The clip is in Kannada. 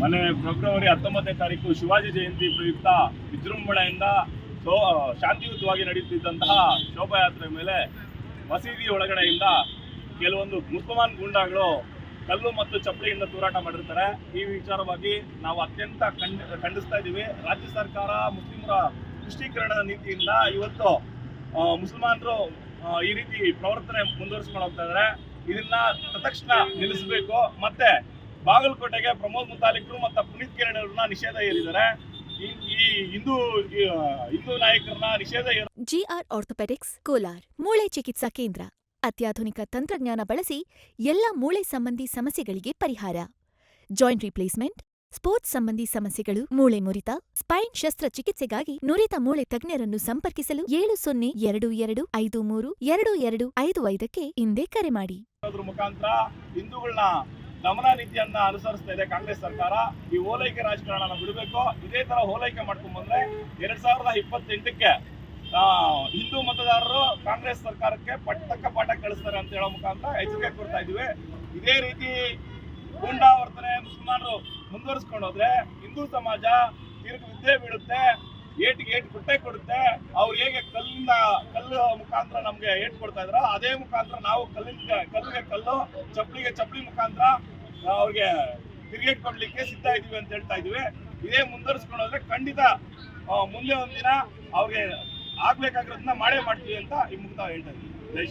ಮೊನ್ನೆ ಫೆಬ್ರವರಿ 19ನೇ ತಾರೀಕು ಶಿವಾಜಿ ಜಯಂತಿ ಪ್ರಯುಕ್ತ ವಿಜೃಂಭಣೆಯಿಂದ ಶಾಂತಿಯುತವಾಗಿ ನಡೆಯುತ್ತಿದ್ದಂತಹ ಶೋಭಾಯಾತ್ರೆ ಮೇಲೆ ಮಸೀದಿ ಒಳಗಡೆಯಿಂದ ಕೆಲವೊಂದು ಮುಸಲ್ಮಾನ್ ಗೂಂಡಾಗಳು ಕಲ್ಲು ಮತ್ತು ಚಪ್ಪಲಿಯಿಂದ ತೂರಾಟ ಮಾಡಿರ್ತಾರೆ. ಈ ವಿಚಾರವಾಗಿ ನಾವು ಅತ್ಯಂತ ಖಂಡಿಸ್ತಾ ಇದ್ದೀವಿ. ರಾಜ್ಯ ಸರ್ಕಾರ ಮುಸ್ಲಿಮರ ತುಷ್ಟೀಕರಣದ ನೀತಿಯಿಂದ ಇವತ್ತು ಮುಸಲ್ಮಾನರು ಈ ರೀತಿ ಪ್ರವರ್ತನೆ ಮುಂದುವರಿಸಿಕೊಂಡು ಹೋಗ್ತಾ ಇದ್ದಾರೆ. ಇದನ್ನ ತಕ್ಷಣ ನಿಲ್ಲಿಸಬೇಕು. ಮತ್ತೆ ಬಾಗಲಕೋಟೆಗೆ ಪ್ರಮೋದ್ ಮುತಾಲಿಕ್ರು ಮತ್ತು ಪುನೀತ್ ಕಿರಣ್ ಅವ್ರನ್ನ ನಿಷೇಧ ಹೇರಿದ್ದಾರೆ. ಈ ಹಿಂದೂ ನಾಯಕರನ್ನ ನಿಷೇಧ ಜಿಆರ್ ಆರ್ಥೋಪೆಡಿಕ್ಸ್ ಕೋಲಾರ್ ಮೂಳೆ ಚಿಕಿತ್ಸಾ ಕೇಂದ್ರ ಅತ್ಯಾಧುನಿಕ ತಂತ್ರಜ್ಞಾನ ಬಳಸಿ ಎಲ್ಲ ಮೂಳೆ ಸಂಬಂಧಿ ಸಮಸ್ಯೆಗಳಿಗೆ ಪರಿಹಾರ. ಜಾಯಿಂಟ್ ರಿಪ್ಲೇಸ್ಮೆಂಟ್, ಸ್ಪೋರ್ಟ್ಸ್ ಸಂಬಂಧಿ ಸಮಸ್ಯೆಗಳು, ಮೂಳೆ ಮುರಿತ, ಸ್ಪೈನ್ ಶಸ್ತ್ರಚಿಕಿತ್ಸೆಗಾಗಿ ನುರಿತ ಮೂಳೆ ತಜ್ಞರನ್ನು ಸಂಪರ್ಕಿಸಲು 7020532255ಕ್ಕೆ ಹಿಂದೆ ಕರೆ ಮಾಡಿ. ಮುಖಾಂತರ ಹಿಂದೂಗಳನ್ನ ದಮನ ನೀತಿಯನ್ನ ಅನುಸರಿಸ್ತಾ ಇದೆ ಕಾಂಗ್ರೆಸ್ ಸರ್ಕಾರ. ಈ ಓಲೈಕೆ ರಾಜಕಾರಣ ಬಿಡಬೇಕು. ಇದೇ ತರ ಓಲೈಕೆ ಮಾಡ್ಕೊಂಡ್ ಬಂದ್ರೆ 2028ಕ್ಕೆ ಹಿಂದೂ ಮತದಾರರು ಕಾಂಗ್ರೆಸ್ ಸರ್ಕಾರಕ್ಕೆ ತಕ್ಕ ಪಾಠ ಕಳಿಸ್ತಾರೆ ಅಂತ ಹೇಳೋ ಮುಖಾಂತರ ಎಚ್ಚರಿಕೆ ಕೊಡ್ತಾ ಇದೀವಿ. ಇದೇ ರೀತಿ ಗೂಂಡಾವರ್ತನೆ ಮುಸಲ್ಮಾನರು ಮುಂದುವರಿಸ್ಕೊಂಡು ಹೋದ್ರೆ ಹಿಂದೂ ಸಮಾಜ ತಿರುಗಿ ವಿದ್ಯೆ ಬೀಳುತ್ತೆ, ಏಟಿಗೆ ಏಟು ಗುಟ್ಟೆ ಕೊಡುತ್ತೆ. ಅವ್ರು ಹೇಗೆ ಕಲ್ಲು ಮುಖಾಂತರ ನಮ್ಗೆ ಏಟ್ ಕೊಡ್ತಾ ಇದ್ರು, ಅದೇ ಮುಖಾಂತರ ನಾವು ಕಲ್ಲಿಗೆ ಕಲ್ಲು, ಚಪ್ಪಲಿಗೆ ಚಪ್ಪಲಿ ಮುಖಾಂತರ ಅವ್ರಿಗೆ ತಿರುಗೇಟ್ ಕೊಡ್ಲಿಕ್ಕೆ ಸಿದ್ಧ ಇದೀವಿ ಅಂತ ಹೇಳ್ತಾ ಇದೀವಿ. ಇದೇ ಮುಂದುವರಿಸ್ಕೊಂಡು ಹೋದ್ರೆ ಖಂಡಿತ ಮುಂದೆ ಒಂದಿನ ಅವ್ರಿಗೆ ಆಗ್ಬೇಕಾಗಿರೋದನ್ನ ಮಾಡೇ ಮಾಡ್ತೀವಿ ಅಂತ ಈ ಮುಗ್ಧ ಹೇಳ್ತಾ ಇದೀವಿ.